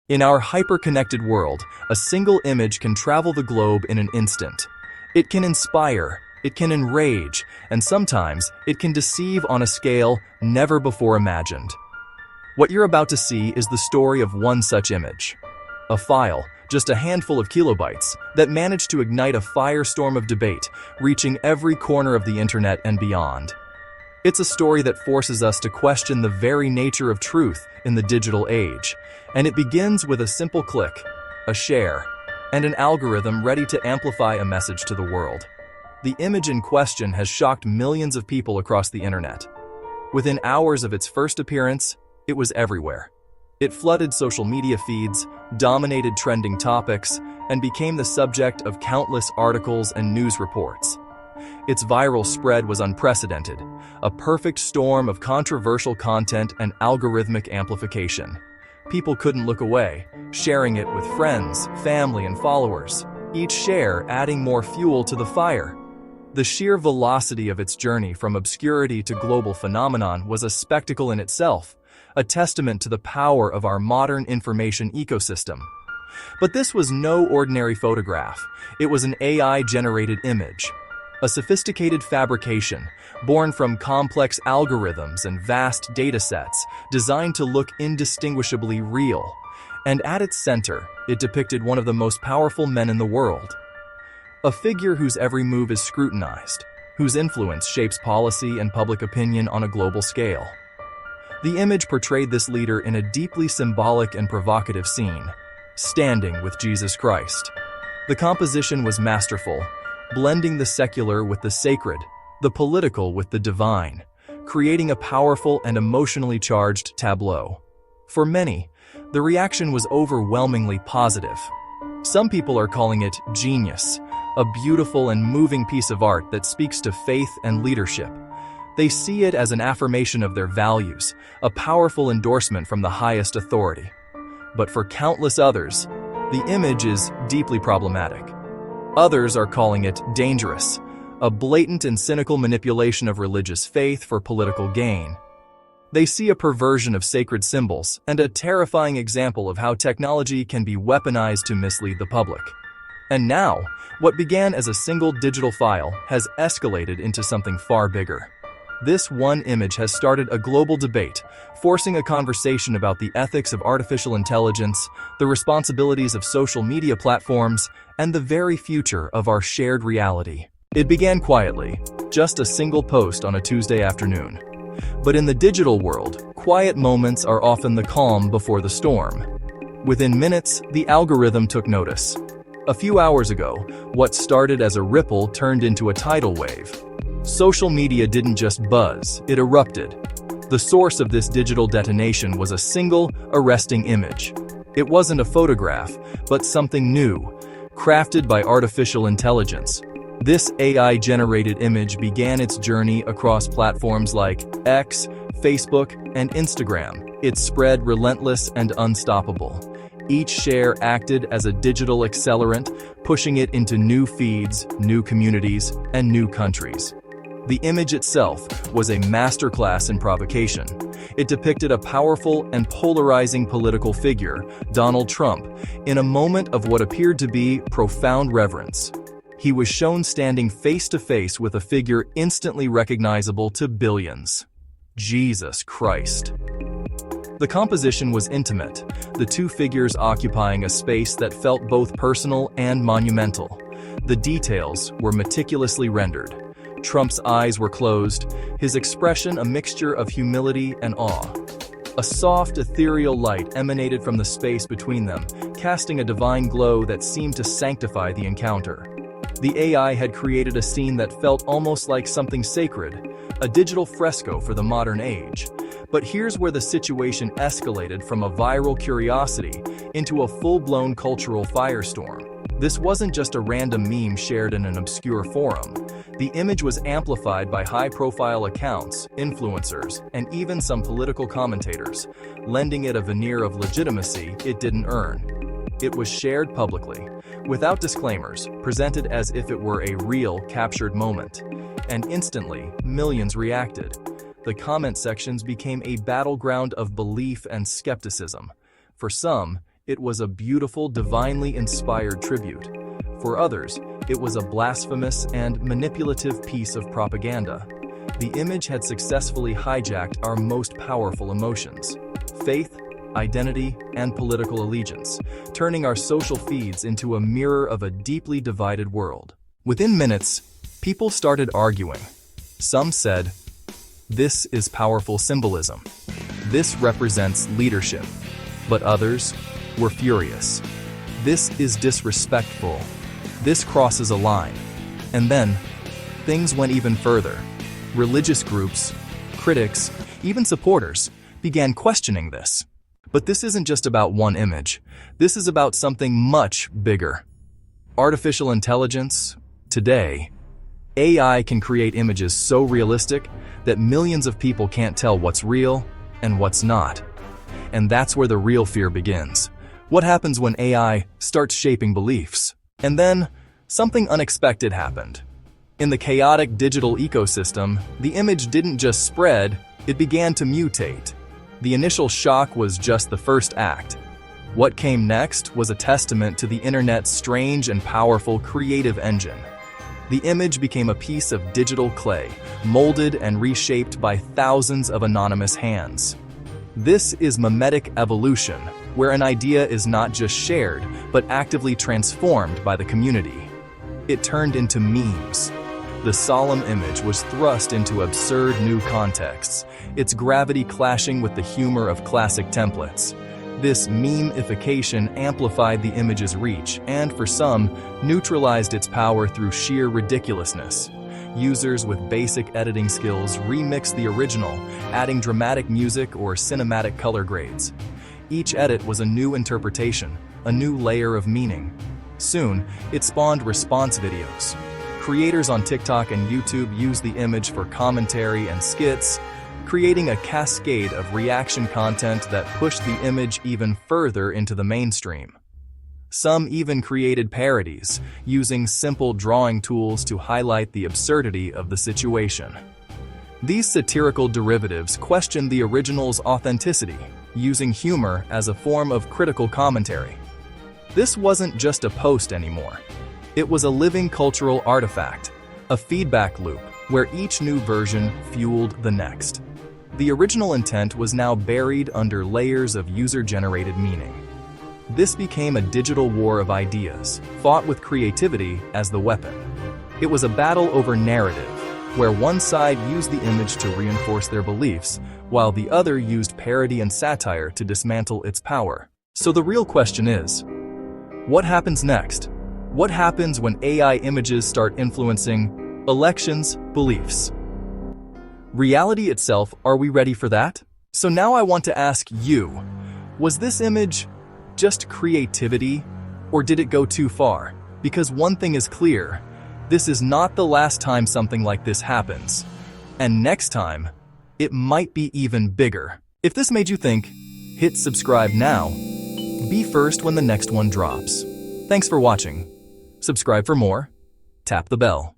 In our hyper-connected world, a single image can travel the globe in an instant. It can inspire, it can enrage, and sometimes it can deceive on a scale never before imagined. What you're about to see is the story of one such image. A file, just a handful of kilobytes, that managed to ignite a firestorm of debate, reaching every corner of the internet and beyond. It's a story that forces us to question the very nature of truth in the digital age, and it begins with a simple click, a share, and an algorithm ready to amplify a message to the world. The image in question has shocked millions of people across the internet. Within hours of its first appearance, it was everywhere. It flooded social media feeds, dominated trending topics, and became the subject of countless articles and news reports. Its viral spread was unprecedented, a perfect storm of controversial content and algorithmic amplification. People couldn't look away, sharing it with friends, family, and followers, each share adding more fuel to the fire. The sheer velocity of its journey from obscurity to global phenomenon was a spectacle in itself, a testament to the power of our modern information ecosystem. But this was no ordinary photograph. It was an AI-generated image, a sophisticated fabrication born from complex algorithms and vast datasets designed to look indistinguishably real. And at its center, it depicted one of the most powerful men in the world. A figure whose every move is scrutinized, whose influence shapes policy and public opinion on a global scale. The image portrayed this leader in a deeply symbolic and provocative scene, standing with Jesus Christ. The composition was masterful, blending the secular with the sacred, the political with the divine, creating a powerful and emotionally charged tableau. For many, the reaction was overwhelmingly positive. Some people are calling it genius, a beautiful and moving piece of art that speaks to faith and leadership. They see it as an affirmation of their values, a powerful endorsement from the highest authority. But for countless others, the image is deeply problematic. Others are calling it dangerous, a blatant and cynical manipulation of religious faith for political gain. They see a perversion of sacred symbols and a terrifying example of how technology can be weaponized to mislead the public. And now, what began as a single digital file has escalated into something far bigger. This one image has started a global debate, forcing a conversation about the ethics of artificial intelligence, the responsibilities of social media platforms, and the very future of our shared reality. It began quietly, just a single post on a Tuesday afternoon. But in the digital world, quiet moments are often the calm before the storm. Within minutes, the algorithm took notice. A few hours ago, what started as a ripple turned into a tidal wave. Social media didn't just buzz, it erupted. The source of this digital detonation was a single, arresting image. It wasn't a photograph, but something new, crafted by artificial intelligence. This AI-generated image began its journey across platforms like X, Facebook, and Instagram. It spread relentless and unstoppable. Each share acted as a digital accelerant, pushing it into new feeds, new communities, and new countries. The image itself was a masterclass in provocation. It depicted a powerful and polarizing political figure, Donald Trump, in a moment of what appeared to be profound reverence. He was shown standing face-to-face with a figure instantly recognizable to billions: Jesus Christ. The composition was intimate, the two figures occupying a space that felt both personal and monumental. The details were meticulously rendered. Trump's eyes were closed, his expression a mixture of humility and awe. A soft, ethereal light emanated from the space between them, casting a divine glow that seemed to sanctify the encounter. The AI had created a scene that felt almost like something sacred, a digital fresco for the modern age. But here's where the situation escalated from a viral curiosity into a full-blown cultural firestorm. This wasn't just a random meme shared in an obscure forum. The image was amplified by high-profile accounts, influencers, and even some political commentators, lending it a veneer of legitimacy it didn't earn. It was shared publicly, without disclaimers, presented as if it were a real, captured moment. And instantly, millions reacted. The comment sections became a battleground of belief and skepticism. For some, it was a beautiful, divinely inspired tribute. For others, it was a blasphemous and manipulative piece of propaganda. The image had successfully hijacked our most powerful emotions: faith, identity, and political allegiance, turning our social feeds into a mirror of a deeply divided world. Within minutes, people started arguing. Some said, "This is powerful symbolism. This represents leadership." But others were furious. "This is disrespectful. This crosses a line." And then, things went even further. Religious groups, critics, even supporters began questioning this. But this isn't just about one image. This is about something much bigger. Artificial intelligence. Today, AI can create images so realistic that millions of people can't tell what's real and what's not. And that's where the real fear begins. What happens when AI starts shaping beliefs? And then, something unexpected happened. In the chaotic digital ecosystem, the image didn't just spread, it began to mutate. The initial shock was just the first act. What came next was a testament to the internet's strange and powerful creative engine. The image became a piece of digital clay, molded and reshaped by thousands of anonymous hands. This is memetic evolution, where an idea is not just shared, but actively transformed by the community. It turned into memes. The solemn image was thrust into absurd new contexts, its gravity clashing with the humor of classic templates. This meme-ification amplified the image's reach and, for some, neutralized its power through sheer ridiculousness. Users with basic editing skills remixed the original, adding dramatic music or cinematic color grades. Each edit was a new interpretation, a new layer of meaning. Soon, it spawned response videos. Creators on TikTok and YouTube used the image for commentary and skits, creating a cascade of reaction content that pushed the image even further into the mainstream. Some even created parodies, using simple drawing tools to highlight the absurdity of the situation. These satirical derivatives questioned the original's authenticity, using humor as a form of critical commentary. This wasn't just a post anymore. It was a living cultural artifact, a feedback loop where each new version fueled the next. The original intent was now buried under layers of user-generated meaning. This became a digital war of ideas, fought with creativity as the weapon. It was a battle over narrative, where one side used the image to reinforce their beliefs, while the other used parody and satire to dismantle its power. So the real question is, what happens next? What happens when AI images start influencing elections, beliefs? Reality itself, are we ready for that? So now I want to ask you, was this image just creativity, or did it go too far? Because one thing is clear, this is not the last time something like this happens. And next time, it might be even bigger. If this made you think, hit subscribe now. Be first when the next one drops. Thanks for watching. Subscribe for more. Tap the bell.